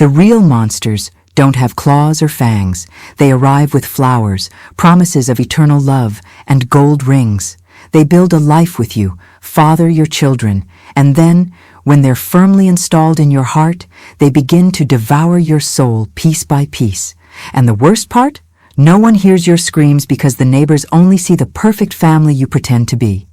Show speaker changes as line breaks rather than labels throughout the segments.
The real monsters don't have claws or fangs. They arrive with flowers, promises of eternal love, and gold rings. They build a life with you, father your children, and then, when they're firmly installed in your heart, they begin to devour your soul piece by piece. And the worst part? No one hears your screams because the neighbors only see the perfect family you pretend to be.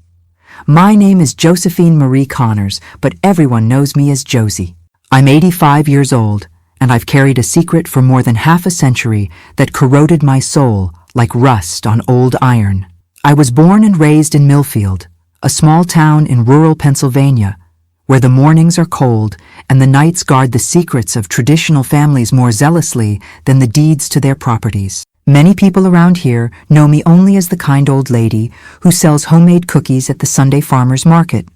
My name is Josephine Marie Connors, but everyone knows me as Josie. I'm 85 years old, and I've carried a secret for more than half a century that corroded my soul like rust on old iron. I was born and raised in Millfield, a small town in rural Pennsylvania, where the mornings are cold and the nights guard the secrets of traditional families more zealously than the deeds to their properties. Many people around here know me only as the kind old lady who sells homemade cookies at the Sunday farmer's market,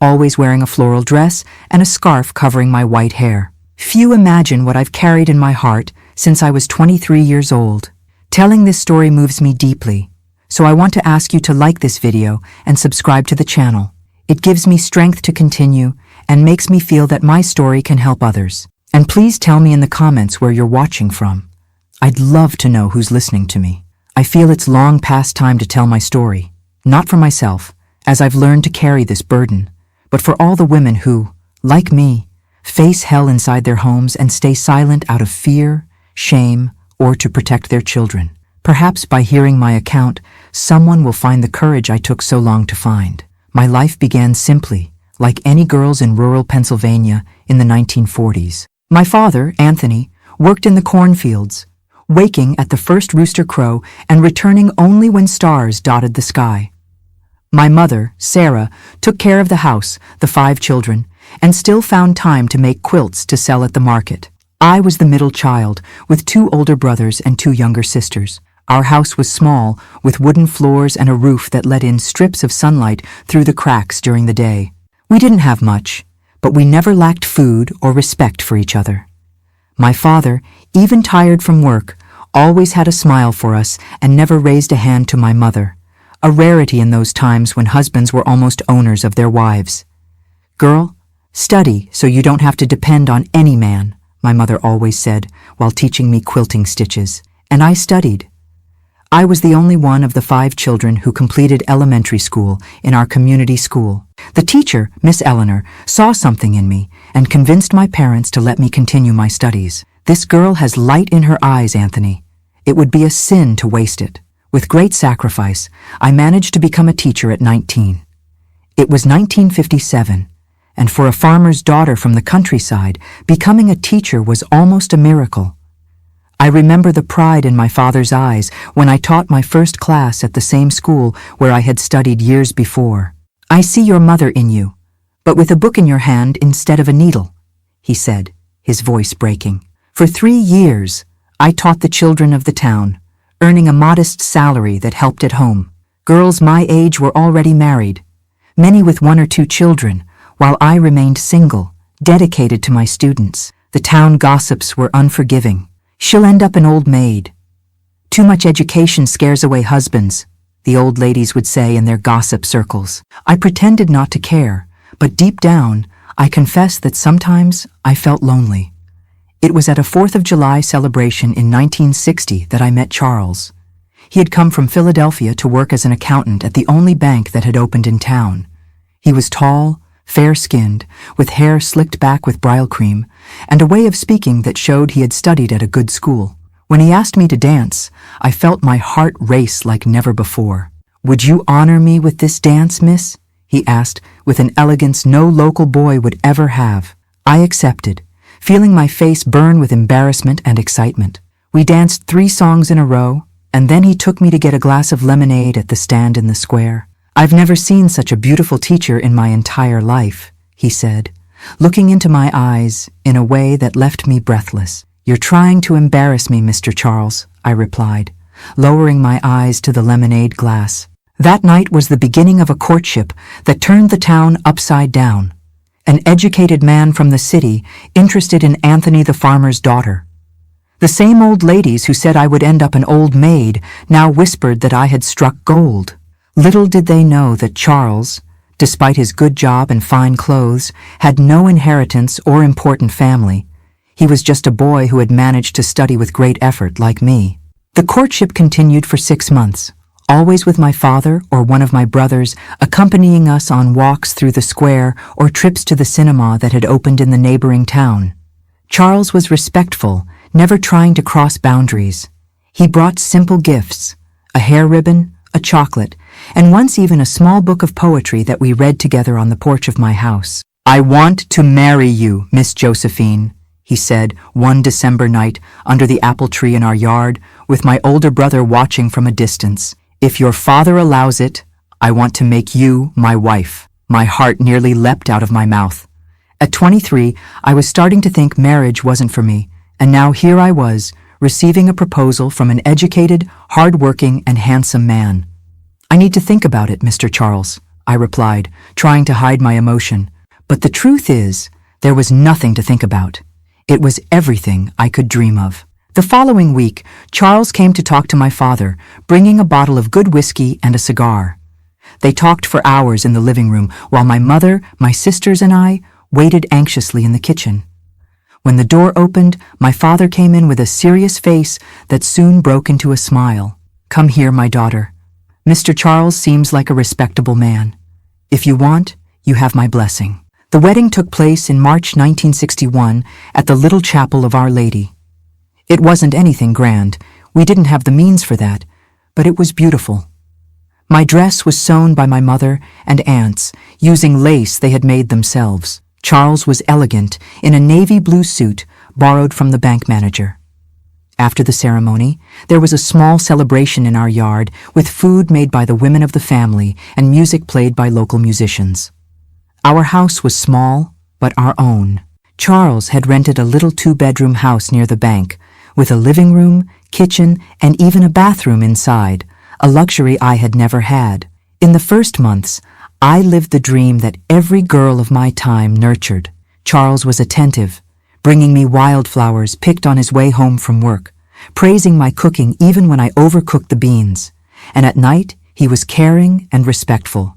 always wearing a floral dress and a scarf covering my white hair. Few imagine what I've carried in my heart since I was 23 years old. Telling this story moves me deeply, so I want to ask you to like this video and subscribe to the channel. It gives me strength to continue and makes me feel that my story can help others. And please tell me in the comments where you're watching from. I'd love to know who's listening to me. I feel it's long past time to tell my story, not for myself, as I've learned to carry this burden, but for all the women who, like me, face hell inside their homes and stay silent out of fear, shame, or to protect their children. Perhaps by hearing my account, someone will find the courage I took so long to find. My life began simply, like any girls in rural Pennsylvania in the 1940s. My father, Anthony, worked in the cornfields, waking at the first rooster crow and returning only when stars dotted the sky. My mother, Sarah, took care of the house, the 5 children, and still found time to make quilts to sell at the market. I was the middle child, with 2 older brothers and 2 younger sisters. Our house was small, with wooden floors and a roof that let in strips of sunlight through the cracks during the day. We didn't have much, but we never lacked food or respect for each other. My father, even tired from work, always had a smile for us and never raised a hand to my mother, a rarity in those times when husbands were almost owners of their wives. "Girl, study so you don't have to depend on any man," my mother always said while teaching me quilting stitches. And I studied. I was the only one of the 5 children who completed elementary school in our community school. The teacher, Miss Eleanor, saw something in me and convinced my parents to let me continue my studies. "This girl has light in her eyes, Anthony. It would be a sin to waste it." With great sacrifice, I managed to become a teacher at 19. It was 1957, and for a farmer's daughter from the countryside, becoming a teacher was almost a miracle. I remember the pride in my father's eyes when I taught my first class at the same school where I had studied years before. "I see your mother in you, but with a book in your hand instead of a needle," he said, his voice breaking. For 3 years, I taught the children of the town, earning a modest salary that helped at home. Girls my age were already married, many with 1 or 2 children, while I remained single, dedicated to my students. The town gossips were unforgiving. "She'll end up an old maid. Too much education scares away husbands," the old ladies would say in their gossip circles. I pretended not to care, but deep down, I confess that sometimes I felt lonely. It was at a 4th of July celebration in 1960 that I met Charles. He had come from Philadelphia to work as an accountant at the only bank that had opened in town. He was tall, fair-skinned, with hair slicked back with bridal cream, and a way of speaking that showed he had studied at a good school. When he asked me to dance, I felt my heart race like never before. "Would you honor me with this dance, miss?" he asked, with an elegance no local boy would ever have. I accepted, feeling my face burn with embarrassment and excitement. We danced 3 songs in a row, and then he took me to get a glass of lemonade at the stand in the square. "I've never seen such a beautiful teacher in my entire life," he said, looking into my eyes in a way that left me breathless. "You're trying to embarrass me, Mr. Charles," I replied, lowering my eyes to the lemonade glass. That night was the beginning of a courtship that turned the town upside down. An educated man from the city interested in Anthony the farmer's daughter. The same old ladies who said I would end up an old maid now whispered that I had struck gold. Little did they know that Charles, despite his good job and fine clothes, had no inheritance or important family. He was just a boy who had managed to study with great effort like me. The courtship continued for 6 months, always with my father or one of my brothers accompanying us on walks through the square or trips to the cinema that had opened in the neighboring town. Charles was respectful, never trying to cross boundaries. He brought simple gifts, a hair ribbon, a chocolate, and once even a small book of poetry that we read together on the porch of my house. "I want to marry you, Miss Josephine," he said one December night under the apple tree in our yard, with my older brother watching from a distance. "If your father allows it, I want to make you my wife." My heart nearly leapt out of my mouth. At 23, I was starting to think marriage wasn't for me, and now here I was, receiving a proposal from an educated, hard-working, and handsome man. "I need to think about it, Mr. Charles," I replied, trying to hide my emotion. But the truth is, there was nothing to think about. It was everything I could dream of. The following week, Charles came to talk to my father, bringing a bottle of good whiskey and a cigar. They talked for hours in the living room, while my mother, my sisters, and I waited anxiously in the kitchen. When the door opened, my father came in with a serious face that soon broke into a smile. "Come here, my daughter. Mr. Charles seems like a respectable man. If you want, you have my blessing." The wedding took place in March 1961 at the little chapel of Our Lady. It wasn't anything grand. We didn't have the means for that, but it was beautiful. My dress was sewn by my mother and aunts, using lace they had made themselves. Charles was elegant in a navy blue suit borrowed from the bank manager. After the ceremony, there was a small celebration in our yard with food made by the women of the family and music played by local musicians. Our house was small, but our own. Charles had rented a little 2-bedroom house near the bank, with a living room, kitchen, and even a bathroom inside, a luxury I had never had. In the first months, I lived the dream that every girl of my time nurtured. Charles was attentive, bringing me wildflowers picked on his way home from work, praising my cooking even when I overcooked the beans, and at night he was caring and respectful.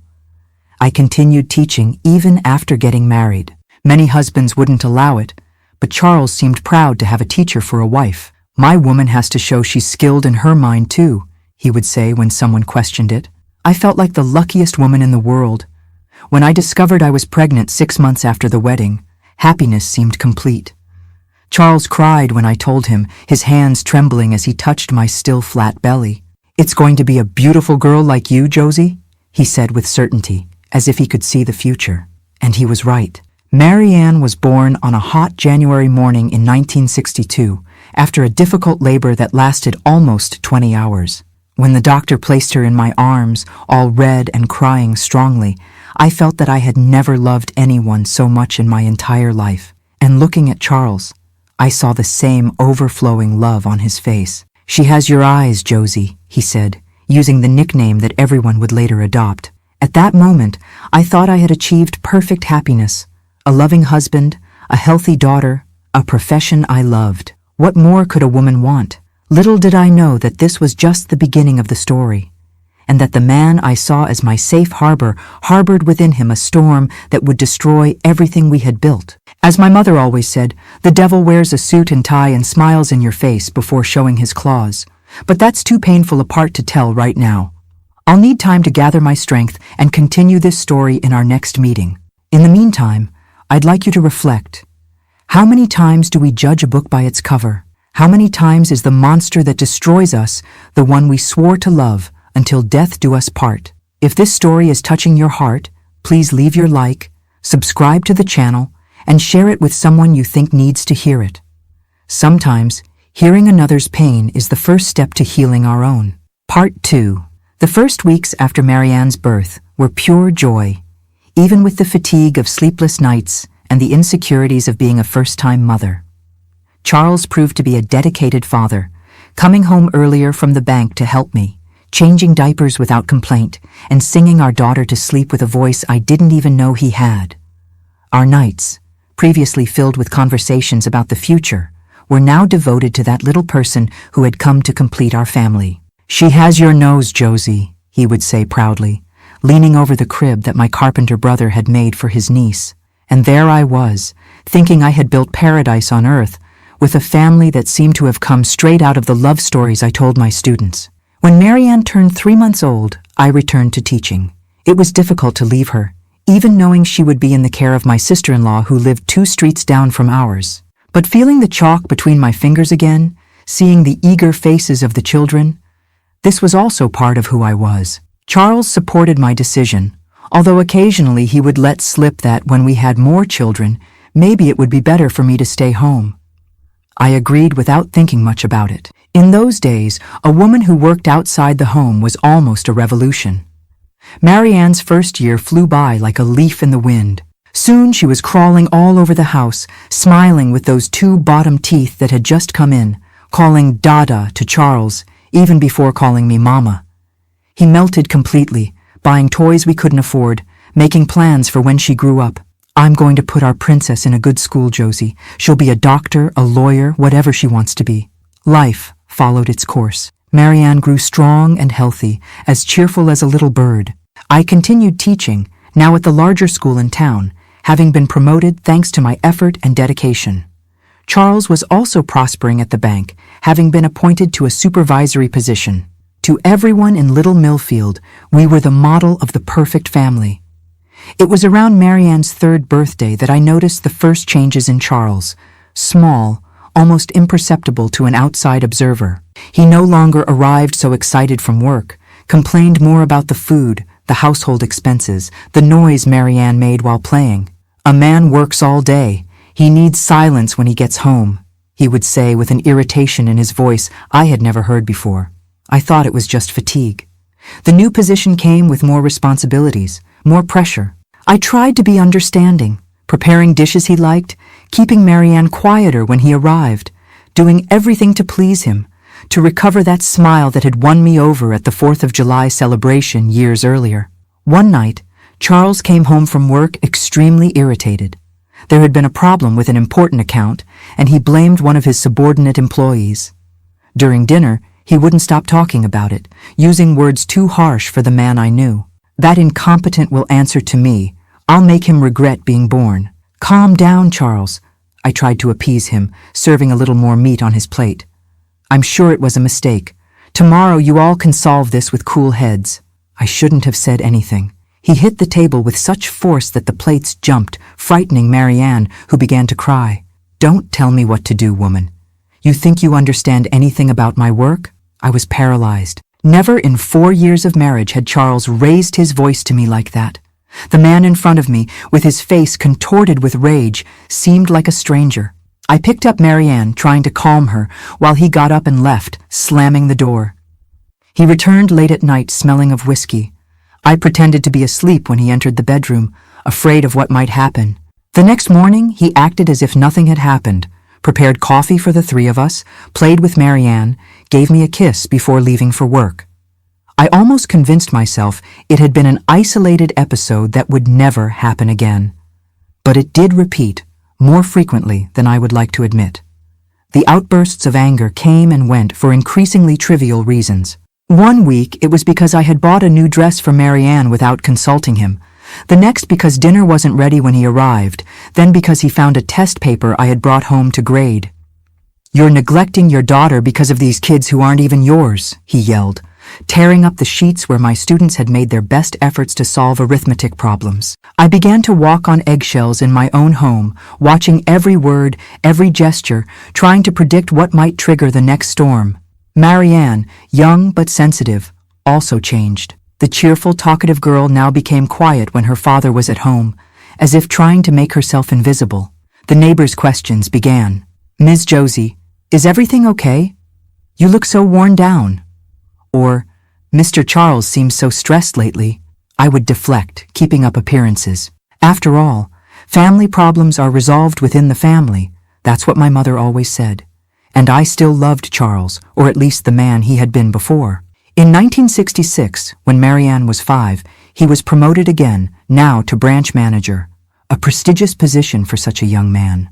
I continued teaching even after getting married. Many husbands wouldn't allow it, but Charles seemed proud to have a teacher for a wife. "My woman has to show she's skilled in her mind too," he would say when someone questioned it. I felt like the luckiest woman in the world. When I discovered I was pregnant 6 months after the wedding, happiness seemed complete. Charles cried when I told him, his hands trembling as he touched my still flat belly. "It's going to be a beautiful girl like you, Josie," he said with certainty, as if he could see the future. And he was right. Marianne was born on a hot January morning in 1962, after a difficult labor that lasted almost 20 hours. When the doctor placed her in my arms, all red and crying strongly, I felt that I had never loved anyone so much in my entire life. And looking at Charles, I saw the same overflowing love on his face. "She has your eyes, Josie," he said, using the nickname that everyone would later adopt. At that moment, I thought I had achieved perfect happiness, a loving husband, a healthy daughter, a profession I loved. What more could a woman want? Little did I know that this was just the beginning of the story, and that the man I saw as my safe harbor harbored within him a storm that would destroy everything we had built. As my mother always said, the devil wears a suit and tie and smiles in your face before showing his claws. But that's too painful a part to tell right now. I'll need time to gather my strength and continue this story in our next meeting. In the meantime, I'd like you to reflect. How many times do we judge a book by its cover? How many times is the monster that destroys us the one we swore to love until death do us part? If this story is touching your heart, please leave your like, subscribe to the channel, and share it with someone you think needs to hear it. Sometimes, hearing another's pain is the first step to healing our own. Part 2. The first weeks after Marianne's birth were pure joy, even with the fatigue of sleepless nights and the insecurities of being a first-time mother. Charles proved to be a dedicated father, coming home earlier from the bank to help me, changing diapers without complaint, and singing our daughter to sleep with a voice I didn't even know he had. Our nights, previously filled with conversations about the future, were now devoted to that little person who had come to complete our family. "She has your nose, Josie," he would say proudly, leaning over the crib that my carpenter brother had made for his niece. And there I was, thinking I had built paradise on earth, with a family that seemed to have come straight out of the love stories I told my students. When Marianne turned 3 months old, I returned to teaching. It was difficult to leave her, even knowing she would be in the care of my sister-in-law who lived 2 streets down from ours. But feeling the chalk between my fingers again, seeing the eager faces of the children, this was also part of who I was. Charles supported my decision, although occasionally he would let slip that when we had more children, maybe it would be better for me to stay home. I agreed without thinking much about it. In those days, a woman who worked outside the home was almost a revolution. Marianne's first year flew by like a leaf in the wind. Soon she was crawling all over the house, smiling with those 2 bottom teeth that had just come in, calling Dada to Charles, even before calling me Mama. He melted completely, buying toys we couldn't afford, making plans for when she grew up. I'm going to put our princess in a good school, Josie. She'll be a doctor, a lawyer, whatever she wants to be. Life followed its course. Marianne grew strong and healthy, as cheerful as a little bird. I continued teaching, now at the larger school in town, having been promoted thanks to my effort and dedication. Charles was also prospering at the bank, having been appointed to a supervisory position. To everyone in Little Millfield, we were the model of the perfect family. It was around Marianne's 3rd birthday that I noticed the first changes in Charles, small, almost imperceptible to an outside observer. He no longer arrived so excited from work, complained more about the food, the household expenses, the noise Marianne made while playing. A man works all day. He needs silence when he gets home, he would say with an irritation in his voice I had never heard before. I thought it was just fatigue. The new position came with more responsibilities, more pressure. I tried to be understanding, preparing dishes he liked, keeping Marianne quieter when he arrived, doing everything to please him, to recover that smile that had won me over at the 4th of July celebration years earlier. One night, Charles came home from work extremely irritated. There had been a problem with an important account, and he blamed one of his subordinate employees. During dinner, he wouldn't stop talking about it, using words too harsh for the man I knew. That incompetent will answer to me. I'll make him regret being born. Calm down, Charles. I tried to appease him, serving a little more meat on his plate. I'm sure it was a mistake. Tomorrow you all can solve this with cool heads. I shouldn't have said anything. He hit the table with such force that the plates jumped, frightening Marianne, who began to cry. Don't tell me what to do, woman. You think you understand anything about my work? I was paralyzed. Never in 4 years of marriage had Charles raised his voice to me like that. The man in front of me, with his face contorted with rage, seemed like a stranger. I picked up Marianne, trying to calm her, while he got up and left, slamming the door. He returned late at night, smelling of whiskey. I pretended to be asleep when he entered the bedroom, afraid of what might happen. The next morning, he acted as if nothing had happened, prepared coffee for the 3 of us, played with Marianne, gave me a kiss before leaving for work. I almost convinced myself it had been an isolated episode that would never happen again. But it did repeat, more frequently than I would like to admit. The outbursts of anger came and went for increasingly trivial reasons. One week it was because I had bought a new dress for Marianne without consulting him, the next because dinner wasn't ready when he arrived, then because he found a test paper I had brought home to grade. "You're neglecting your daughter because of these kids who aren't even yours," he yelled, tearing up the sheets where my students had made their best efforts to solve arithmetic problems. I began to walk on eggshells in my own home, watching every word, every gesture, trying to predict what might trigger the next storm. Marianne, young but sensitive, also changed. The cheerful, talkative girl now became quiet when her father was at home, as if trying to make herself invisible. The neighbors' questions began. "Ms. Josie, is everything okay? You look so worn down." Or, "Mr. Charles seems so stressed lately." I would deflect, keeping up appearances. After all, family problems are resolved within the family. That's what my mother always said. And I still loved Charles, or at least the man he had been before. In 1966, when Marianne was 5, he was promoted again, now to branch manager, a prestigious position for such a young man.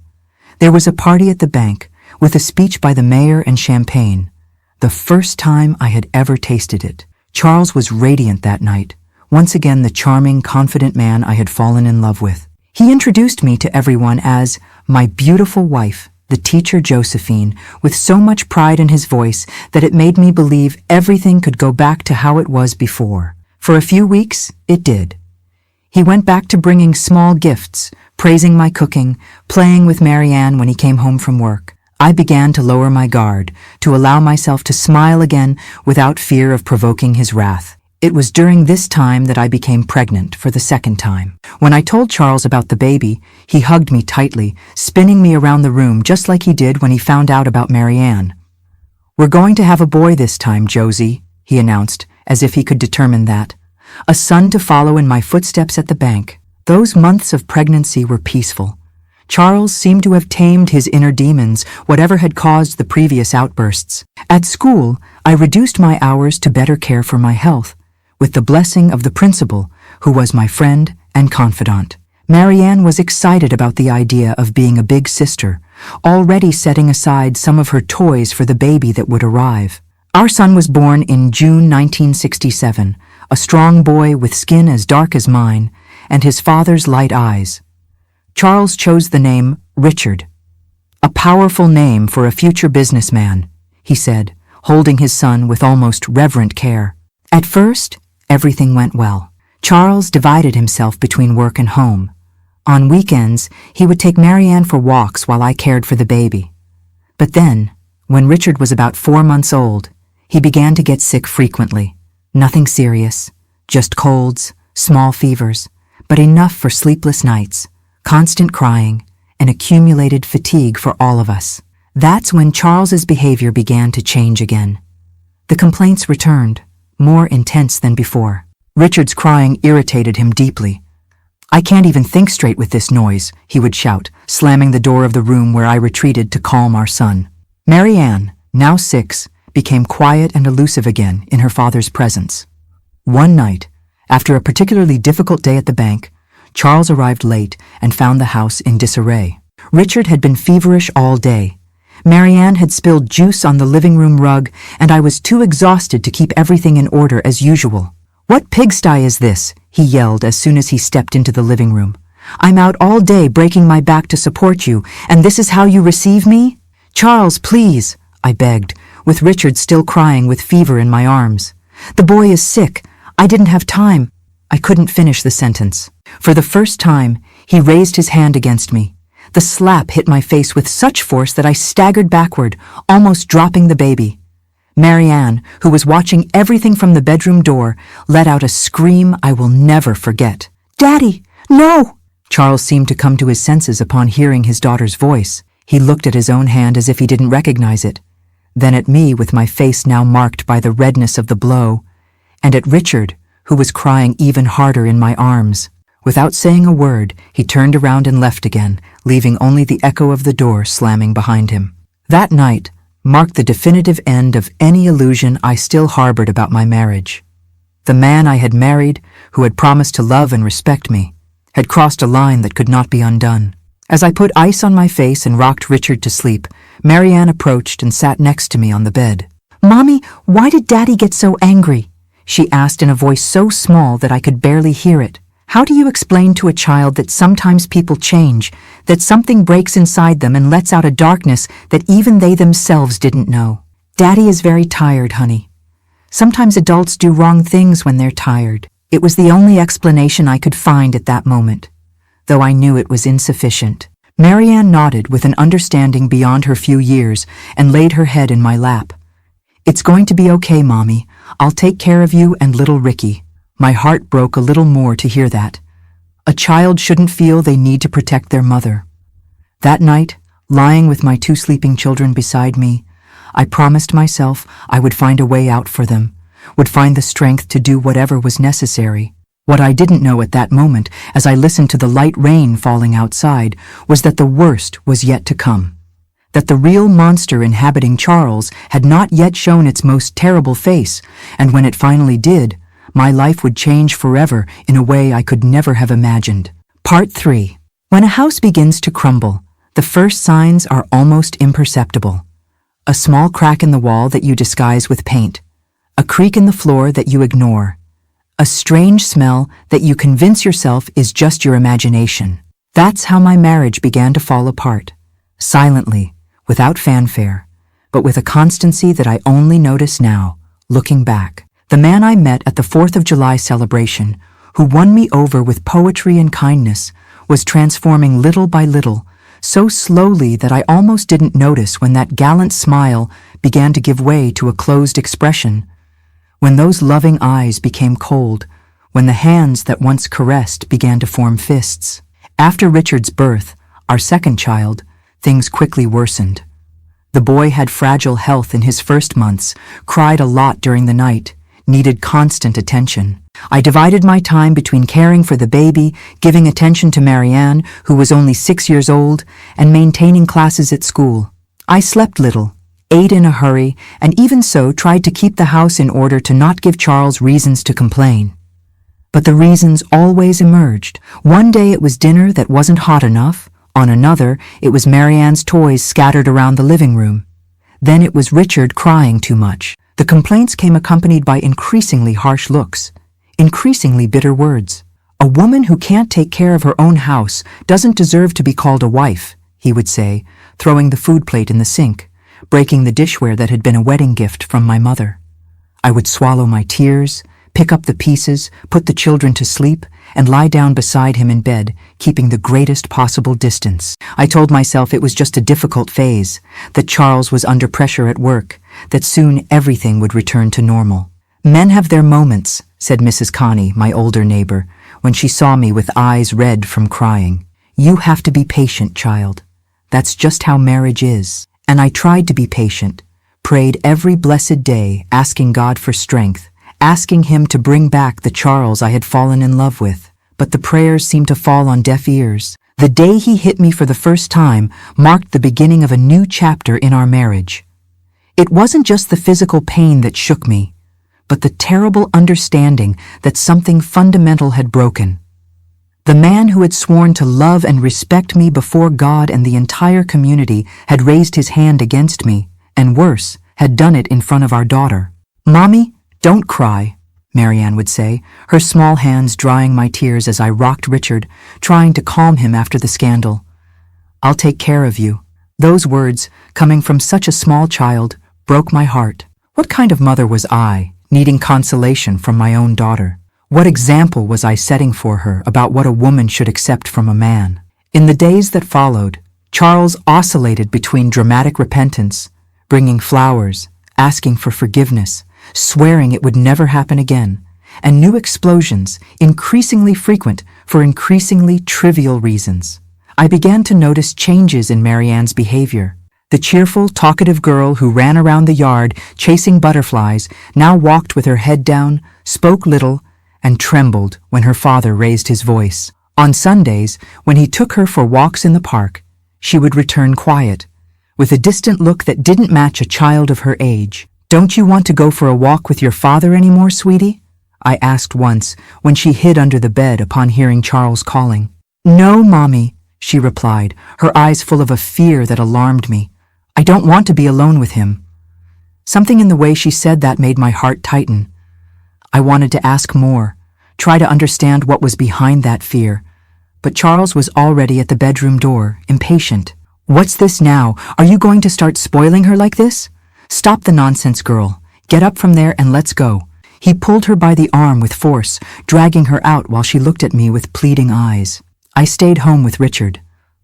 There was a party at the bank, with a speech by the mayor and champagne. The first time I had ever tasted it. Charles was radiant that night, once again the charming, confident man I had fallen in love with. He introduced me to everyone as my beautiful wife, the teacher Josephine, with so much pride in his voice that it made me believe everything could go back to how it was before. For a few weeks, it did. He went back to bringing small gifts, praising my cooking, playing with Marianne when he came home from work. I began to lower my guard, to allow myself to smile again without fear of provoking his wrath. It was during this time that I became pregnant for the second time. When I told Charles about the baby, he hugged me tightly, spinning me around the room just like he did when he found out about Marianne. "We're going to have a boy this time, Josie," he announced, as if he could determine that. A son to follow in my footsteps at the bank. Those months of pregnancy were peaceful. Charles seemed to have tamed his inner demons, whatever had caused the previous outbursts. At school, I reduced my hours to better care for my health, with the blessing of the principal, who was my friend and confidant. Marianne was excited about the idea of being a big sister, already setting aside some of her toys for the baby that would arrive. Our son was born in June 1967, a strong boy with skin as dark as mine, and his father's light eyes. Charles chose the name Richard. "A powerful name for a future businessman," he said, holding his son with almost reverent care. At first, everything went well. Charles divided himself between work and home. On weekends, he would take Marianne for walks while I cared for the baby. But then, when Richard was about 4 months old, he began to get sick frequently. Nothing serious, just colds, small fevers, but enough for sleepless nights, constant crying, and accumulated fatigue for all of us. That's when Charles's behavior began to change again. The complaints returned, more intense than before. Richard's crying irritated him deeply. "I can't even think straight with this noise," he would shout, slamming the door of the room where I retreated to calm our son. Marianne, now 6, became quiet and elusive again in her father's presence. One night, after a particularly difficult day at the bank, Charles arrived late and found the house in disarray. Richard had been feverish all day. Marianne had spilled juice on the living room rug, and I was too exhausted to keep everything in order as usual. "What pigsty is this?" he yelled as soon as he stepped into the living room. "I'm out all day breaking my back to support you, and this is how you receive me?" "Charles, please," I begged, with Richard still crying with fever in my arms. "The boy is sick. I didn't have time." I couldn't finish the sentence. For the first time, he raised his hand against me. The slap hit my face with such force that I staggered backward, almost dropping the baby. Marianne, who was watching everything from the bedroom door, let out a scream I will never forget. "Daddy, no!" Charles seemed to come to his senses upon hearing his daughter's voice. He looked at his own hand as if he didn't recognize it, then at me with my face now marked by the redness of the blow, and at Richard, who was crying even harder in my arms. Without saying a word, he turned around and left again, leaving only the echo of the door slamming behind him. That night marked the definitive end of any illusion I still harbored about my marriage. The man I had married, who had promised to love and respect me, had crossed a line that could not be undone. As I put ice on my face and rocked Richard to sleep, Marianne approached and sat next to me on the bed. "Mommy, why did Daddy get so angry?" she asked in a voice so small that I could barely hear it. "How do you explain to a child that sometimes people change, that something breaks inside them and lets out a darkness that even they themselves didn't know?" "Daddy is very tired, honey. Sometimes adults do wrong things when they're tired." It was the only explanation I could find at that moment, though I knew it was insufficient. Marianne nodded with an understanding beyond her few years and laid her head in my lap. "It's going to be okay, Mommy. I'll take care of you and little Ricky." My heart broke a little more to hear that. A child shouldn't feel they need to protect their mother. That night, lying with my 2 sleeping children beside me, I promised myself I would find a way out for them, would find the strength to do whatever was necessary. What I didn't know at that moment, as I listened to the light rain falling outside, was that the worst was yet to come. That the real monster inhabiting Charles had not yet shown its most terrible face, and when it finally did, my life would change forever in a way I could never have imagined. Part 3. When a house begins to crumble, the first signs are almost imperceptible. A small crack in the wall that you disguise with paint. A creak in the floor that you ignore. A strange smell that you convince yourself is just your imagination. That's how my marriage began to fall apart. Silently, without fanfare, but with a constancy that I only notice now, looking back. The man I met at the 4th of July celebration, who won me over with poetry and kindness, was transforming little by little, so slowly that I almost didn't notice when that gallant smile began to give way to a closed expression, when those loving eyes became cold, when the hands that once caressed began to form fists. After Richard's birth, our second child, things quickly worsened. The boy had fragile health in his first months, cried a lot during the night, needed constant attention. I divided my time between caring for the baby, giving attention to Marianne, who was only 6 years old, and maintaining classes at school. I slept little, ate in a hurry, and even so tried to keep the house in order to not give Charles reasons to complain. But the reasons always emerged. One day it was dinner that wasn't hot enough. On another, it was Marianne's toys scattered around the living room. Then it was Richard crying too much. The complaints came accompanied by increasingly harsh looks, increasingly bitter words. "A woman who can't take care of her own house doesn't deserve to be called a wife," he would say, throwing the food plate in the sink, breaking the dishware that had been a wedding gift from my mother. I would swallow my tears, pick up the pieces, put the children to sleep, and lie down beside him in bed, keeping the greatest possible distance. I told myself it was just a difficult phase, that Charles was under pressure at work, that soon everything would return to normal. "Men have their moments," said Mrs. Connie, my older neighbor, when she saw me with eyes red from crying. "You have to be patient, child. That's just how marriage is." And I tried to be patient, prayed every blessed day, asking God for strength, asking him to bring back the Charles I had fallen in love with. But the prayers seemed to fall on deaf ears. The day he hit me for the first time marked the beginning of a new chapter in our marriage. It wasn't just the physical pain that shook me, but the terrible understanding that something fundamental had broken. The man who had sworn to love and respect me before God and the entire community had raised his hand against me, and worse, had done it in front of our daughter. "Mommy, don't cry," Marianne would say, her small hands drying my tears as I rocked Richard, trying to calm him after the scandal. "I'll take care of you." Those words, coming from such a small child, broke my heart. What kind of mother was I, needing consolation from my own daughter? What example was I setting for her about what a woman should accept from a man? In the days that followed, Charles oscillated between dramatic repentance, bringing flowers, asking for forgiveness, swearing it would never happen again, and new explosions, increasingly frequent for increasingly trivial reasons. I began to notice changes in Marianne's behavior. The cheerful, talkative girl who ran around the yard chasing butterflies now walked with her head down, spoke little, and trembled when her father raised his voice. On Sundays, when he took her for walks in the park, she would return quiet, with a distant look that didn't match a child of her age. "Don't you want to go for a walk with your father anymore, sweetie?" I asked once when she hid under the bed upon hearing Charles calling. "No, Mommy," she replied, her eyes full of a fear that alarmed me. "I don't want to be alone with him." Something in the way she said that made my heart tighten. I wanted to ask more, try to understand what was behind that fear, but Charles was already at the bedroom door, impatient. "What's this now? Are you going to start spoiling her like this? Stop the nonsense, girl. Get up from there and let's go." He pulled her by the arm with force, dragging her out while she looked at me with pleading eyes. I stayed home with Richard,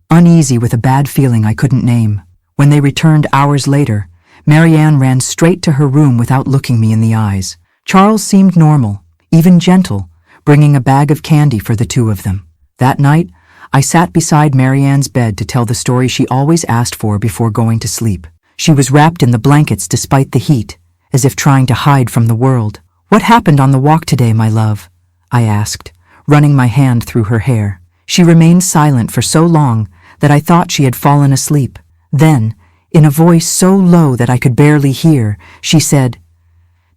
uneasy with a bad feeling I couldn't name. When they returned hours later, Marianne ran straight to her room without looking me in the eyes. Charles seemed normal, even gentle, bringing a bag of candy for the two of them. That night, I sat beside Marianne's bed to tell the story she always asked for before going to sleep. She was wrapped in the blankets despite the heat, as if trying to hide from the world. "What happened on the walk today, my love?" I asked, running my hand through her hair. She remained silent for so long that I thought she had fallen asleep. Then, in a voice so low that I could barely hear, she said,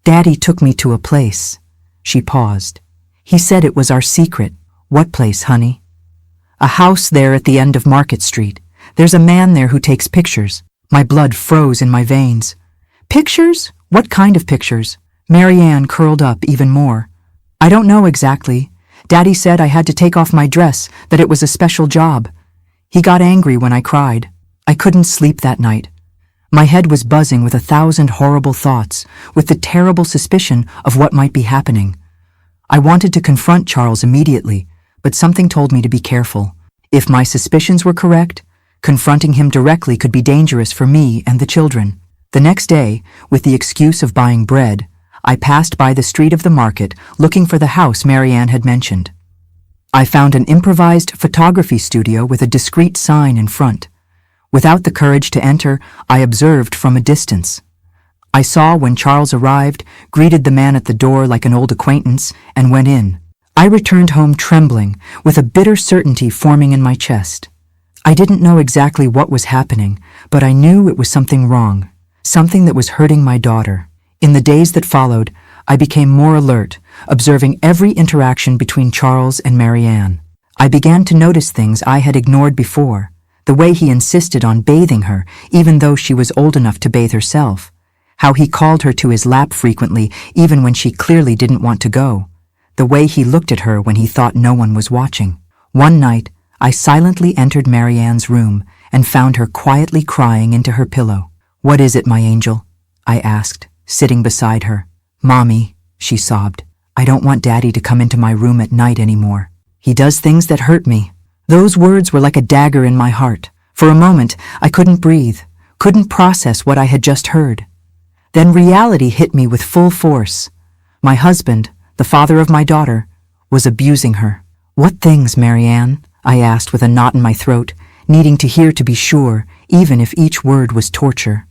"Daddy took me to a place." She paused. "He said it was our secret." "What place, honey?" "A house there at the end of Market Street. There's a man there who takes pictures." My blood froze in my veins. "Pictures? What kind of pictures?" Marianne curled up even more. "I don't know exactly. Daddy said I had to take off my dress, that it was a special job. He got angry when I cried. I couldn't sleep that night. My head was buzzing with 1,000 horrible thoughts, with the terrible suspicion of what might be happening. I wanted to confront Charles immediately, but something told me to be careful. If my suspicions were correct, confronting him directly could be dangerous for me and the children. The next day, with the excuse of buying bread, I passed by the street of the market looking for the house Marianne had mentioned. I found an improvised photography studio with a discreet sign in front. Without the courage to enter, I observed from a distance. I saw when Charles arrived, greeted the man at the door like an old acquaintance, and went in. I returned home trembling, with a bitter certainty forming in my chest. I didn't know exactly what was happening, but I knew it was something wrong, something that was hurting my daughter. In the days that followed, I became more alert, observing every interaction between Charles and Marianne. I began to notice things I had ignored before, the way he insisted on bathing her, even though she was old enough to bathe herself, how he called her to his lap frequently, even when she clearly didn't want to go, the way he looked at her when he thought no one was watching. One night, I silently entered Marianne's room and found her quietly crying into her pillow. "What is it, my angel?" I asked, sitting beside her. "Mommy," she sobbed, "I don't want Daddy to come into my room at night anymore. He does things that hurt me." Those words were like a dagger in my heart. For a moment, I couldn't breathe, couldn't process what I had just heard. Then reality hit me with full force. My husband, the father of my daughter, was abusing her. "What things, Marianne?" I asked with a knot in my throat, needing to hear to be sure, even if each word was torture.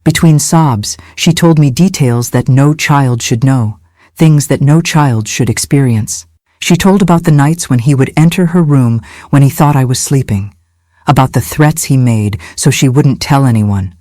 Between sobs, she told me details that no child should know, things that no child should experience. She told about the nights when he would enter her room when he thought I was sleeping, about the threats he made so she wouldn't tell anyone,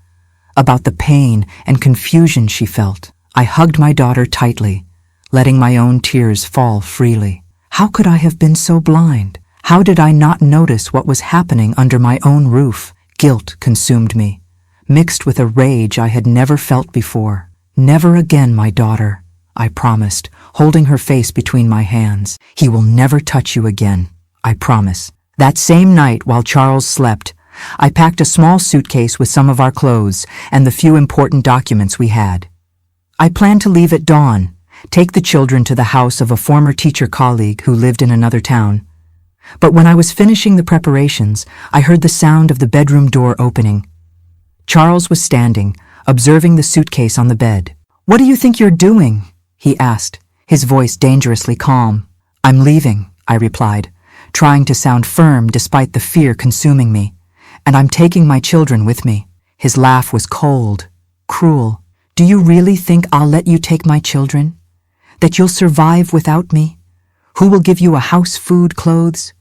about the pain and confusion she felt. I hugged my daughter tightly, letting my own tears fall freely. How could I have been so blind? How did I not notice what was happening under my own roof? Guilt consumed me, mixed with a rage I had never felt before. "Never again, my daughter," I promised, holding her face between my hands. "He will never touch you again, I promise." That same night, while Charles slept, I packed a small suitcase with some of our clothes and the few important documents we had. I planned to leave at dawn, take the children to the house of a former teacher colleague who lived in another town. But when I was finishing the preparations, I heard the sound of the bedroom door opening. Charles was standing, observing the suitcase on the bed. "What do you think you're doing?" he asked, his voice dangerously calm. "I'm leaving," I replied, trying to sound firm despite the fear consuming me. "And I'm taking my children with me." His laugh was cold, cruel. "Do you really think I'll let you take my children? That you'll survive without me? Who will give you a house, food, clothes?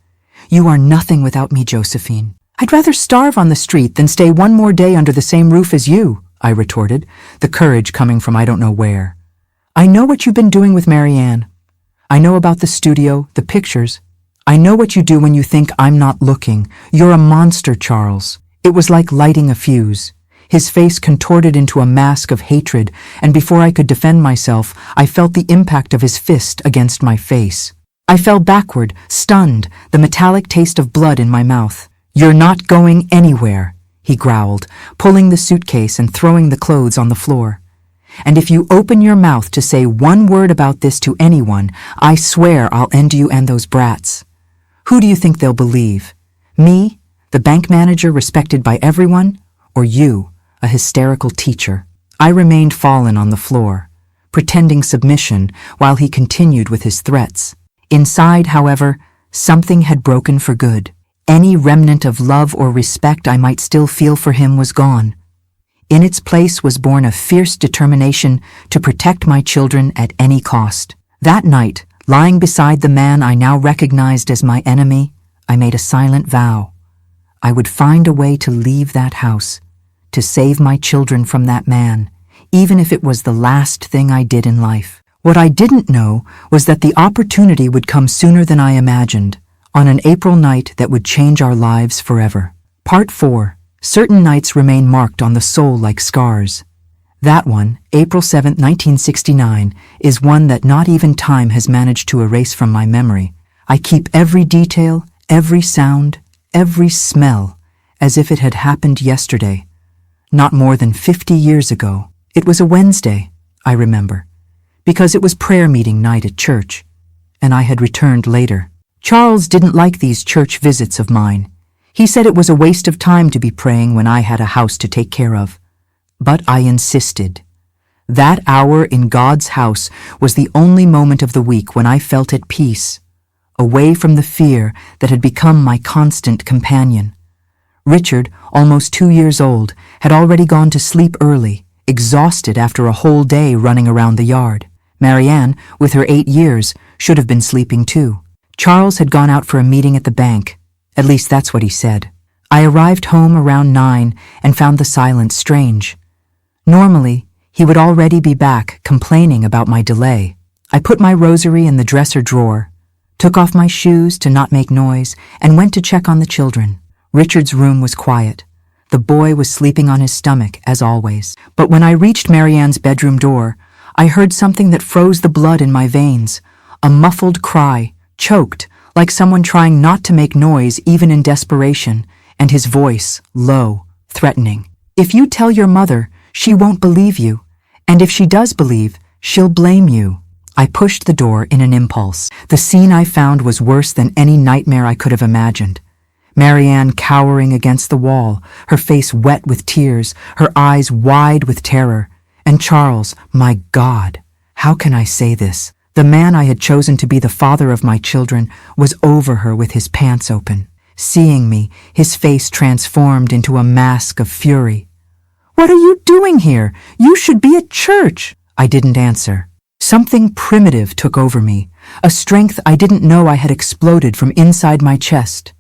You are nothing without me, Josephine. I'd rather starve on the street than stay one more day under the same roof as you," I retorted, the courage coming from I don't know where. "I know what you've been doing with Marianne. I know about the studio, the pictures. I know what you do when you think I'm not looking. You're a monster, Charles." It was like lighting a fuse. His face contorted into a mask of hatred, and before I could defend myself, I felt the impact of his fist against my face. I fell backward, stunned, the metallic taste of blood in my mouth. "You're not going anywhere," he growled, pulling the suitcase and throwing the clothes on the floor. "And if you open your mouth to say one word about this to anyone, I swear I'll end you and those brats." Who do you think they'll believe? Me, the bank manager respected by everyone, or you, a hysterical teacher? I remained fallen on the floor, pretending submission while he continued with his threats. Inside, however, something had broken for good. Any remnant of love or respect I might still feel for him was gone. In its place was born a fierce determination to protect my children at any cost. That night, lying beside the man I now recognized as my enemy, I made a silent vow. I would find a way to leave that house, to save my children from that man, even if it was the last thing I did in life. What I didn't know was that the opportunity would come sooner than I imagined, on an April night that would change our lives forever. Part 4. Certain nights remain marked on the soul like scars. That one, April 7, 1969, is one that not even time has managed to erase from my memory. I keep every detail, every sound, every smell, as if it had happened yesterday. Not more than 50 years ago. It was a Wednesday, I remember, because it was prayer meeting night at church, and I had returned later. Charles didn't like these church visits of mine. He said it was a waste of time to be praying when I had a house to take care of. But I insisted. That hour in God's house was the only moment of the week when I felt at peace, away from the fear that had become my constant companion. Richard, almost 2 years old, had already gone to sleep early, exhausted after a whole day running around the yard. Marianne, with her 8 years, should have been sleeping too. Charles had gone out for a meeting at the bank. At least that's what he said. I arrived home around 9 and found the silence strange. Normally, he would already be back, complaining about my delay. I put my rosary in the dresser drawer, took off my shoes to not make noise, and went to check on the children. Richard's room was quiet. The boy was sleeping on his stomach, as always. But when I reached Marianne's bedroom door, I heard something that froze the blood in my veins. A muffled cry, choked, like someone trying not to make noise even in desperation, and his voice, low, threatening. If you tell your mother, she won't believe you, and if she does believe, she'll blame you. I pushed the door in an impulse. The scene I found was worse than any nightmare I could have imagined. Marianne cowering against the wall, her face wet with tears, her eyes wide with terror. And Charles, my God, how can I say this? The man I had chosen to be the father of my children was over her with his pants open. Seeing me, his face transformed into a mask of fury. "What are you doing here? You should be at church." I didn't answer. Something primitive took over me, a strength I didn't know I had exploded from inside my chest.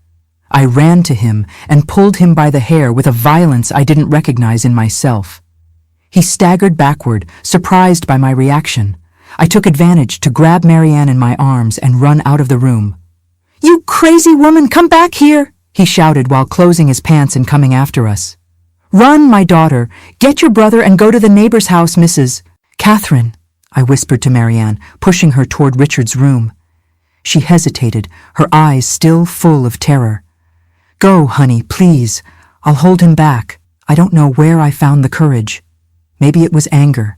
I ran to him and pulled him by the hair with a violence I didn't recognize in myself. He staggered backward, surprised by my reaction. I took advantage to grab Marianne in my arms and run out of the room. "You crazy woman, come back here!" he shouted while closing his pants and coming after us. "Run, my daughter. Get your brother and go to the neighbor's house, Mrs. Catherine," I whispered to Marianne, pushing her toward Richard's room. She hesitated, her eyes still full of terror. "Go, honey, please. I'll hold him back." I don't know where I found the courage. Maybe it was anger.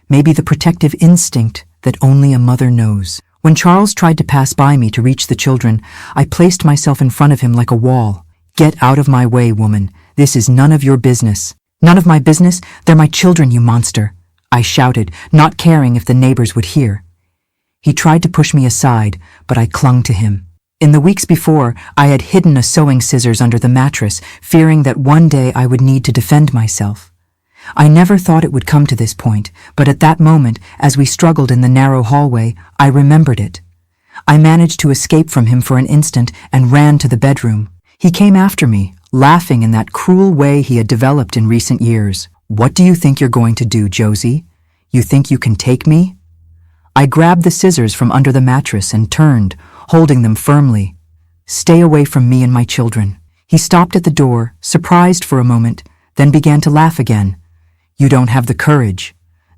Maybe the protective instinct that only a mother knows. When Charles tried to pass by me to reach the children, I placed myself in front of him like a wall. "Get out of my way, woman. This is none of your business." "None of my business? They're my children, you monster," I shouted, not caring if the neighbors would hear. He tried to push me aside, but I clung to him. In the weeks before, I had hidden a sewing scissors under the mattress, fearing that one day I would need to defend myself. I never thought it would come to this point, but at that moment, as we struggled in the narrow hallway, I remembered it. I managed to escape from him for an instant and ran to the bedroom. He came after me, laughing in that cruel way he had developed in recent years. "What do you think you're going to do, Josie? You think you can take me?" I grabbed the scissors from under the mattress and turned, holding them firmly. "Stay away from me and my children." He stopped at the door, surprised for a moment, then began to laugh again. "You don't have the courage.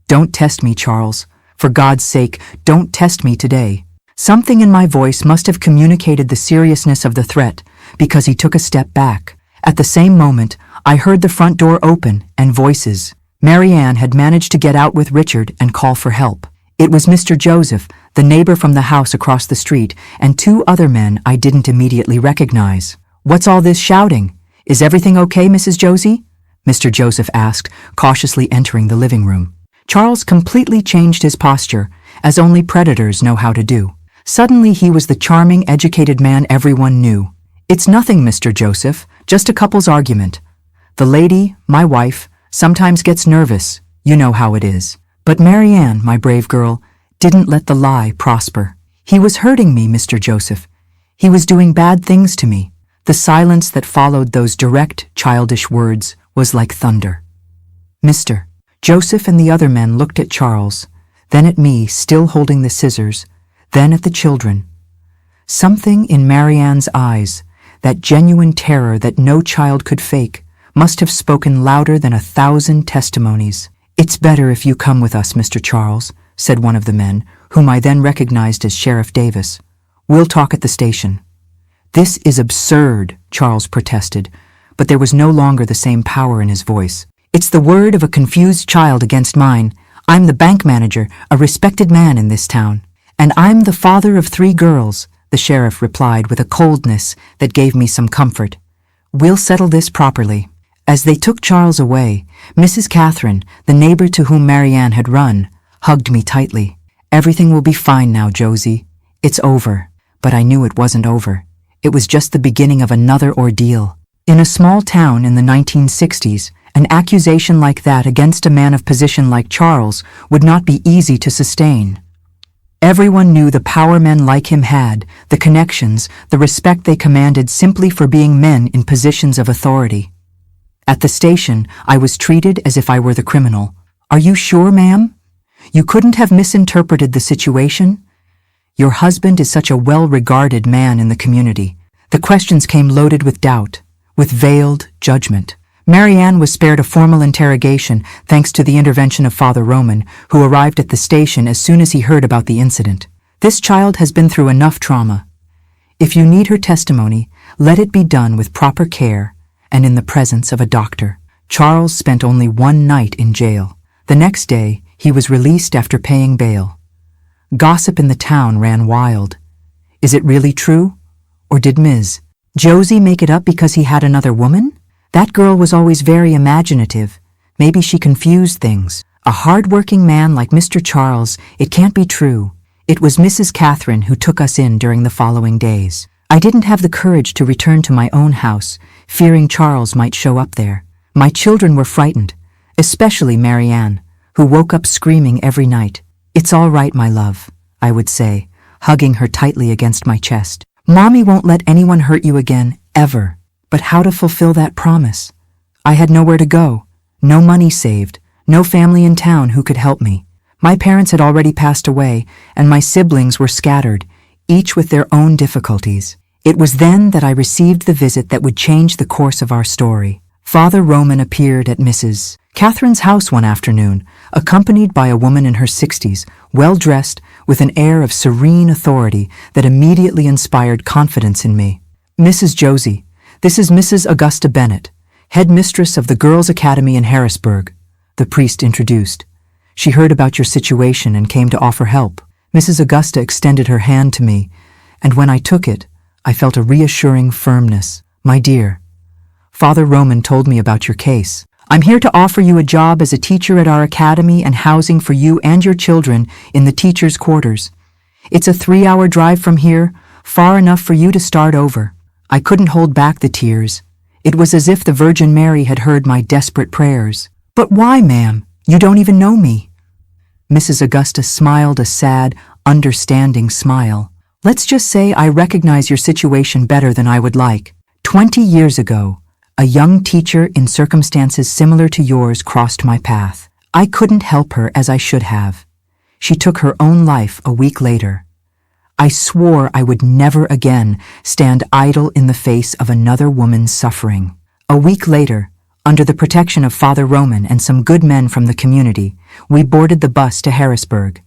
Don't test me, Charles. For God's sake, don't test me today." Something in my voice must have communicated the seriousness of the threat, because he took a step back. At the same moment, I heard the front door open and voices. Marianne had managed to get out with Richard and call for help. It was Mr. Joseph, the neighbor from the house across the street, and 2 other men I didn't immediately recognize. "What's all this shouting? Is everything okay, Mrs. Josie?" Mr. Joseph asked, cautiously entering the living room. Charles completely changed his posture, as only predators know how to do. Suddenly he was the charming, educated man everyone knew. "It's nothing, Mr. Joseph, just a couple's argument. The lady, my wife, sometimes gets nervous. You know how it is." But Marianne, my brave girl, didn't let the lie prosper. "He was hurting me, Mr. Joseph. He was doing bad things to me." The silence that followed those direct, childish words was like thunder. "Mr. Joseph and the other men looked at Charles, then at me, still holding the scissors, then at the children. Something in Marianne's eyes, that genuine terror that no child could fake, must have spoken louder than 1,000 testimonies. "It's better if you come with us, Mr. Charles," said one of the men, whom I then recognized as Sheriff Davis. "We'll talk at the station." "This is absurd," Charles protested, but there was no longer the same power in his voice. It's the word of a confused child against mine. I'm the bank manager, a respected man in this town. And I'm the father of 3 girls, the sheriff replied with a coldness that gave me some comfort. We'll settle this properly. As they took Charles away, Mrs. Catherine, the neighbor to whom Marianne had run, hugged me tightly. Everything will be fine now, Josie. It's over. But I knew it wasn't over. It was just the beginning of another ordeal. In a small town in the 1960s, an accusation like that against a man of position like Charles would not be easy to sustain. Everyone knew the power men like him had, the connections, the respect they commanded simply for being men in positions of authority. At the station, I was treated as if I were the criminal. Are you sure, ma'am? You couldn't have misinterpreted the situation? Your husband is such a well-regarded man in the community. The questions came loaded with doubt, with veiled judgment. Marianne was spared a formal interrogation thanks to the intervention of Father Roman, who arrived at the station as soon as he heard about the incident. This child has been through enough trauma. If you need her testimony, let it be done with proper care and in the presence of a doctor. Charles spent only 1 night in jail. The next day, he was released after paying bail. Gossip in the town ran wild. Is it really true? Or did Ms. Josie make it up because he had another woman? That girl was always very imaginative. Maybe she confused things. A hard-working man like Mr. Charles, it can't be true. It was Mrs. Catherine who took us in during the following days. I didn't have the courage to return to my own house, fearing Charles might show up there. My children were frightened, especially Marianne, who woke up screaming every night. It's all right, my love, I would say, hugging her tightly against my chest. Mommy won't let anyone hurt you again, ever. But how to fulfill that promise? I had nowhere to go, no money saved, no family in town who could help me. My parents had already passed away, and my siblings were scattered, each with their own difficulties. It was then that I received the visit that would change the course of our story. Father Roman appeared at Mrs. Catherine's house one afternoon, accompanied by a woman in her 60s, well-dressed, with an air of serene authority that immediately inspired confidence in me. Mrs. Josie, this is Mrs. Augusta Bennett, head mistress of the Girls' Academy in Harrisburg, the priest introduced. She heard about your situation and came to offer help. Mrs. Augusta extended her hand to me, and when I took it, I felt a reassuring firmness. My dear, Father Roman told me about your case. I'm here to offer you a job as a teacher at our academy and housing for you and your children in the teachers' quarters. It's a 3-hour drive from here, far enough for you to start over. I couldn't hold back the tears. It was as if the Virgin Mary had heard my desperate prayers. But why, ma'am? You don't even know me. Mrs. Augusta smiled a sad, understanding smile. Let's just say I recognize your situation better than I would like. 20 years ago, a young teacher in circumstances similar to yours crossed my path. I couldn't help her as I should have. She took her own life a week later. I swore I would never again stand idle in the face of another woman's suffering. A week later, under the protection of Father Roman and some good men from the community, we boarded the bus to Harrisburg.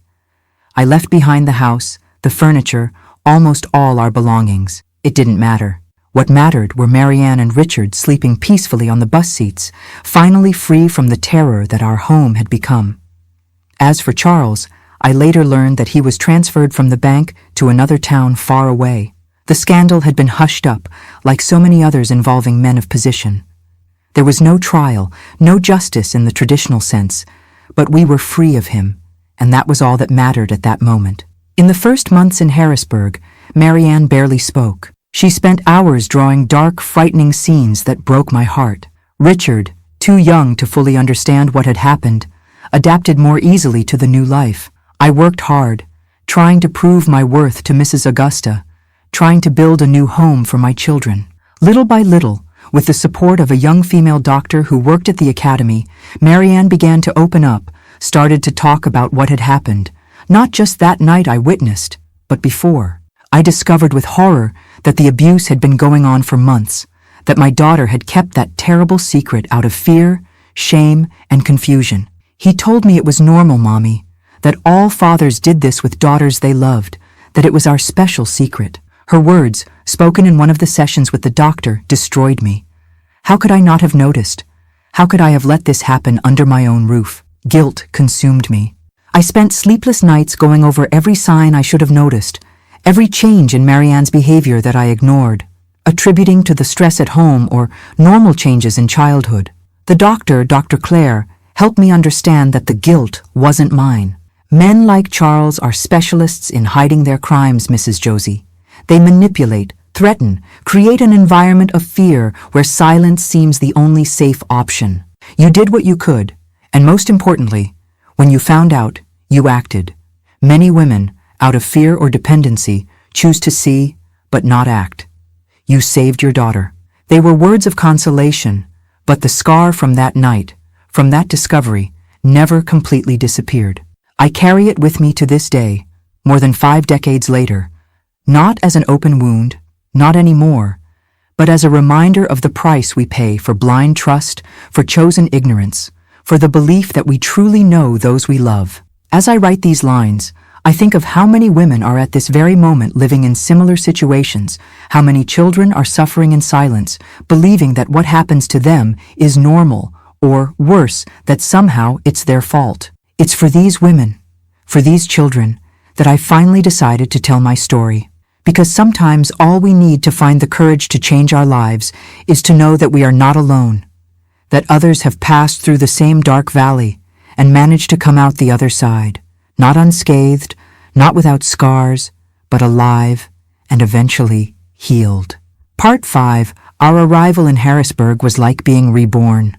I left behind the house, the furniture, almost all our belongings. It didn't matter. What mattered were Marianne and Richard sleeping peacefully on the bus seats, finally free from the terror that our home had become. As for Charles, I later learned that he was transferred from the bank to another town far away. The scandal had been hushed up, like so many others involving men of position. There was no trial, no justice in the traditional sense, but we were free of him, and that was all that mattered at that moment. In the first months in Harrisburg, Marianne barely spoke. She spent hours drawing dark, frightening scenes that broke my heart. Richard, too young to fully understand what had happened, adapted more easily to the new life. I worked hard, trying to prove my worth to Mrs. Augusta, trying to build a new home for my children. Little by little, with the support of a young female doctor who worked at the academy, Marianne began to open up, started to talk about what had happened, not just that night I witnessed, but before. I discovered with horror that the abuse had been going on for months, that my daughter had kept that terrible secret out of fear, shame, and confusion. He told me it was normal, Mommy, that all fathers did this with daughters they loved, that it was our special secret. Her words, spoken in one of the sessions with the doctor, destroyed me. How could I not have noticed? How could I have let this happen under my own roof? Guilt consumed me. I spent sleepless nights going over every sign I should have noticed, every change in Marianne's behavior that I ignored, attributing to the stress at home or normal changes in childhood. The doctor, Dr. Claire, helped me understand that the guilt wasn't mine. Men like Charles are specialists in hiding their crimes, Mrs. Josie. They manipulate, threaten, create an environment of fear where silence seems the only safe option. You did what you could, and most importantly, when you found out, you acted. Many women, out of fear or dependency, choose to see, but not act. You saved your daughter. They were words of consolation, but the scar from that night, from that discovery, never completely disappeared. I carry it with me to this day, more than 5 decades later, not as an open wound, not anymore, but as a reminder of the price we pay for blind trust, for chosen ignorance, for the belief that we truly know those we love. As I write these lines, I think of how many women are at this very moment living in similar situations, how many children are suffering in silence, believing that what happens to them is normal, or worse, that somehow it's their fault. It's for these women, for these children, that I finally decided to tell my story. Because sometimes all we need to find the courage to change our lives is to know that we are not alone, that others have passed through the same dark valley and managed to come out the other side, not unscathed, not without scars, but alive and eventually healed. Part 5, our arrival in Harrisburg was like being reborn.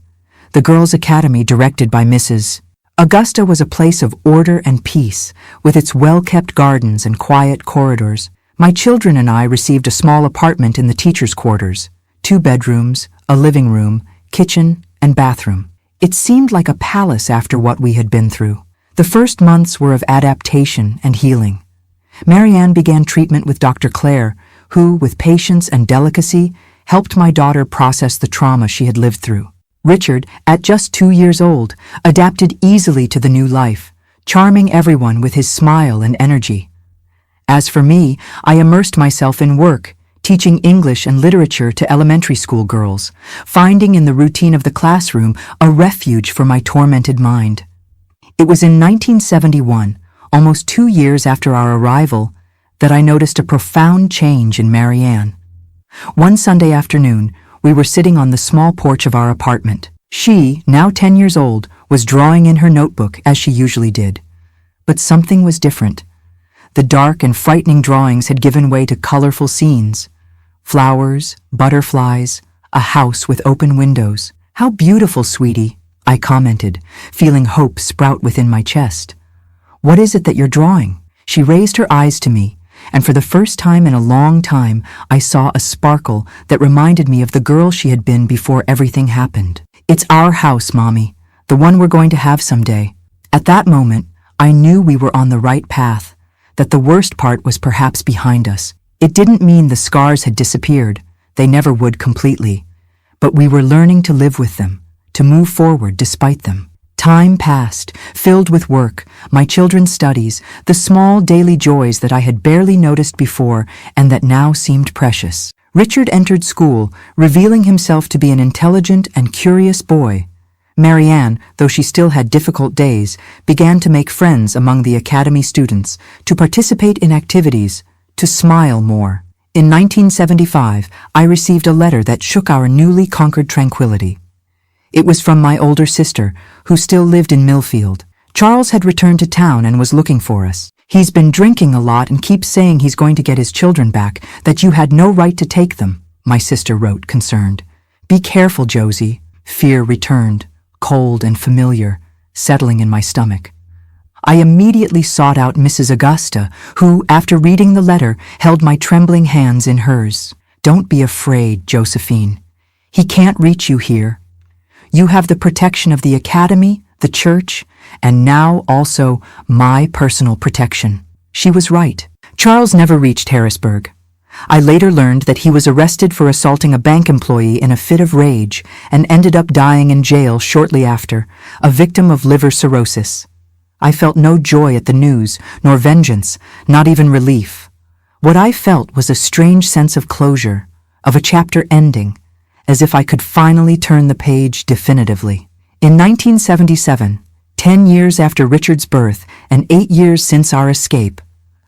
The Girls' Academy, directed by Mrs. Augusta, was a place of order and peace, with its well-kept gardens and quiet corridors. My children and I received a small apartment in the teachers' quarters, 2 bedrooms, a living room, kitchen, and bathroom. It seemed like a palace after what we had been through. The first months were of adaptation and healing. Marianne began treatment with Dr. Claire, who, with patience and delicacy, helped my daughter process the trauma she had lived through. Richard, at just 2 years old, adapted easily to the new life, charming everyone with his smile and energy. As for me, I immersed myself in work, teaching English and literature to elementary school girls, finding in the routine of the classroom a refuge for my tormented mind. It was in 1971, almost 2 years after our arrival, that I noticed a profound change in Marianne. One Sunday afternoon, we were sitting on the small porch of our apartment. She, now 10 years old, was drawing in her notebook as she usually did. But something was different. The dark and frightening drawings had given way to colorful scenes. Flowers, butterflies, a house with open windows. "How beautiful, sweetie," I commented, feeling hope sprout within my chest. "What is it that you're drawing?" She raised her eyes to me, and for the first time in a long time, I saw a sparkle that reminded me of the girl she had been before everything happened. "It's our house, Mommy, the one we're going to have someday." At that moment, I knew we were on the right path, that the worst part was perhaps behind us. It didn't mean the scars had disappeared. They never would completely. But we were learning to live with them, to move forward despite them. Time passed, filled with work, my children's studies, the small daily joys that I had barely noticed before and that now seemed precious. Richard entered school, revealing himself to be an intelligent and curious boy. Marianne, though she still had difficult days, began to make friends among the academy students, to participate in activities, to smile more. In 1975, I received a letter that shook our newly conquered tranquility. It was from my older sister, who still lived in Millfield. Charles had returned to town and was looking for us. "He's been drinking a lot and keeps saying he's going to get his children back, that you had no right to take them," my sister wrote, concerned. "Be careful, Josie." Fear returned, cold and familiar, settling in my stomach. I immediately sought out Mrs. Augusta, who, after reading the letter, held my trembling hands in hers. "Don't be afraid, Josephine. He can't reach you here. You have the protection of the academy, the church, and now also my personal protection." She was right. Charles never reached Harrisburg. I later learned that he was arrested for assaulting a bank employee in a fit of rage and ended up dying in jail shortly after, a victim of liver cirrhosis. I felt no joy at the news, nor vengeance, not even relief. What I felt was a strange sense of closure, of a chapter ending, as if I could finally turn the page definitively. In 1977, 10 years after Richard's birth and 8 years since our escape,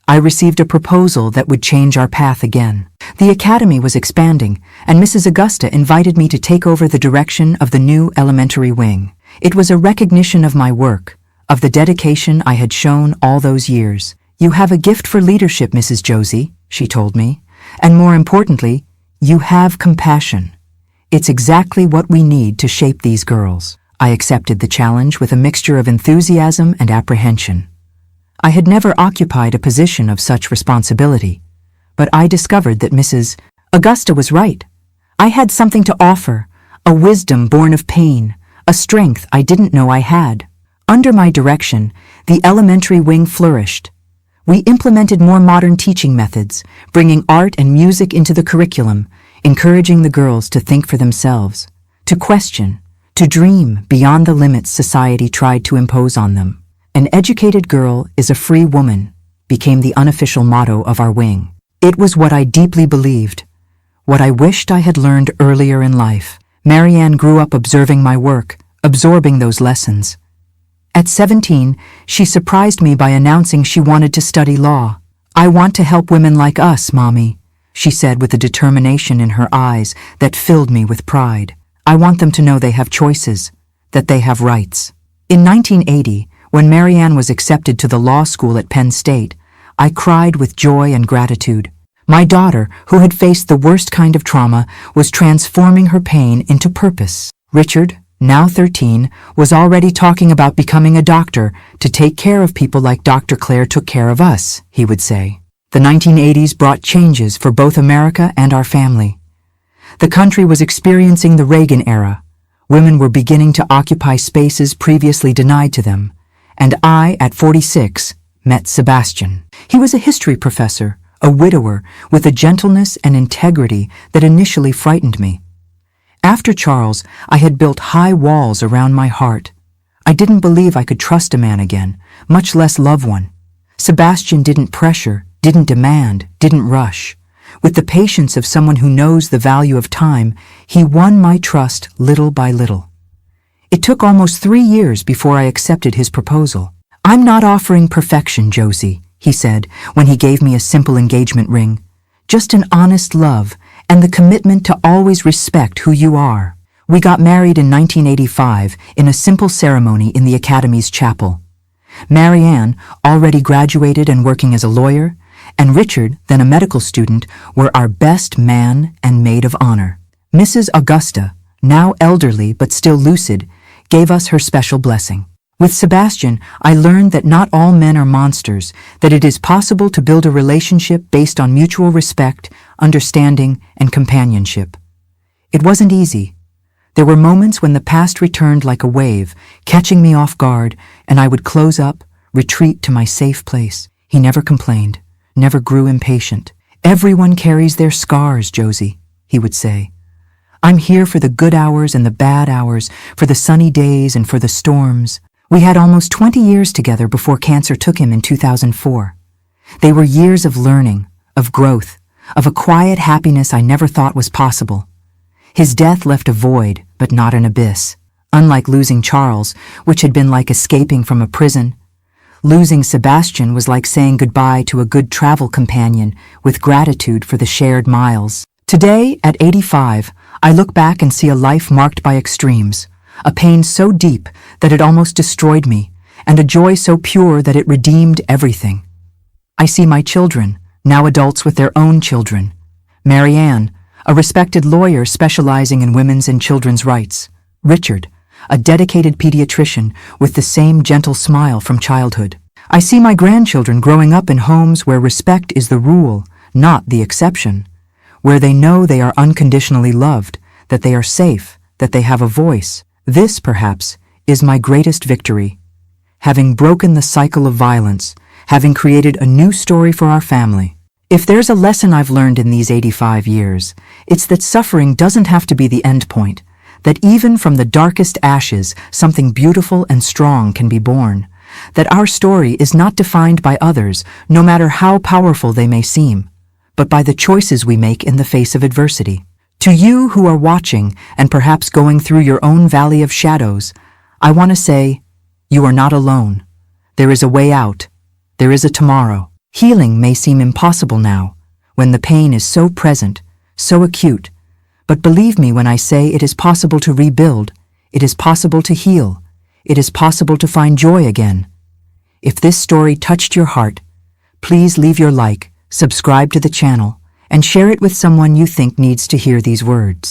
I received a proposal that would change our path again. The academy was expanding, and Mrs. Augusta invited me to take over the direction of the new elementary wing. It was a recognition of my work, of the dedication I had shown all those years. "You have a gift for leadership, Mrs. Josie," she told me, "and more importantly, you have compassion. It's exactly what we need to shape these girls." I accepted the challenge with a mixture of enthusiasm and apprehension. I had never occupied a position of such responsibility, but I discovered that Mrs. Augusta was right. I had something to offer, a wisdom born of pain, a strength I didn't know I had. Under my direction, the elementary wing flourished. We implemented more modern teaching methods, bringing art and music into the curriculum, encouraging the girls to think for themselves, to question, to dream beyond the limits society tried to impose on them. "An educated girl is a free woman," became the unofficial motto of our wing. It was what I deeply believed, what I wished I had learned earlier in life. Marianne grew up observing my work, absorbing those lessons. At 17, she surprised me by announcing she wanted to study law. "I want to help women like us, Mommy," she said with a determination in her eyes that filled me with pride. "I want them to know they have choices, that they have rights." In 1980, when Marianne was accepted to the law school at Penn State, I cried with joy and gratitude. My daughter, who had faced the worst kind of trauma, was transforming her pain into purpose. Richard, now 13, was already talking about becoming a doctor to take care of people like Dr. Claire took care of us, he would say. The 1980s brought changes for both America and our family. The country was experiencing the Reagan era. Women were beginning to occupy spaces previously denied to them. And I, at 46, met Sebastian. He was a history professor, a widower, with a gentleness and integrity that initially frightened me. After Charles, I had built high walls around my heart. I didn't believe I could trust a man again, much less love one. Sebastian didn't pressure, didn't demand, didn't rush. With the patience of someone who knows the value of time, he won my trust little by little. It took almost 3 years before I accepted his proposal. "I'm not offering perfection, Josie," he said when he gave me a simple engagement ring. "Just an honest love and the commitment to always respect who you are." We got married in 1985 in a simple ceremony in the Academy's chapel. Marianne, already graduated and working as a lawyer, and Richard, then a medical student, were our best man and maid of honor. Mrs. Augusta, now elderly but still lucid, gave us her special blessing. With Sebastian, I learned that not all men are monsters, that it is possible to build a relationship based on mutual respect, understanding, and companionship. It wasn't easy. There were moments when the past returned like a wave, catching me off guard, and I would close up, retreat to my safe place. He never complained, never grew impatient. "Everyone carries their scars, Josie," he would say. "I'm here for the good hours and the bad hours, for the sunny days and for the storms." We had almost 20 years together before cancer took him in 2004. They were years of learning, of growth, of a quiet happiness I never thought was possible. His death left a void, but not an abyss. Unlike losing Charles, which had been like escaping from a prison, losing Sebastian was like saying goodbye to a good travel companion with gratitude for the shared miles. Today, at 85, I look back and see a life marked by extremes, a pain so deep that it almost destroyed me, and a joy so pure that it redeemed everything. I see my children, now adults with their own children. Marianne, a respected lawyer specializing in women's and children's rights. Richard, a dedicated pediatrician with the same gentle smile from childhood. I see my grandchildren growing up in homes where respect is the rule, not the exception, where they know they are unconditionally loved, that they are safe, that they have a voice. This, perhaps, is my greatest victory. Having broken the cycle of violence, having created a new story for our family. If there's a lesson I've learned in these 85 years, it's that suffering doesn't have to be the end point, that even from the darkest ashes, something beautiful and strong can be born, that our story is not defined by others, no matter how powerful they may seem, but by the choices we make in the face of adversity. To you who are watching and perhaps going through your own valley of shadows, I want to say, you are not alone. There is a way out. There is a tomorrow. Healing may seem impossible now, when the pain is so present, so acute. But believe me when I say it is possible to rebuild, it is possible to heal, it is possible to find joy again. If this story touched your heart, please leave your like, subscribe to the channel, and share it with someone you think needs to hear these words.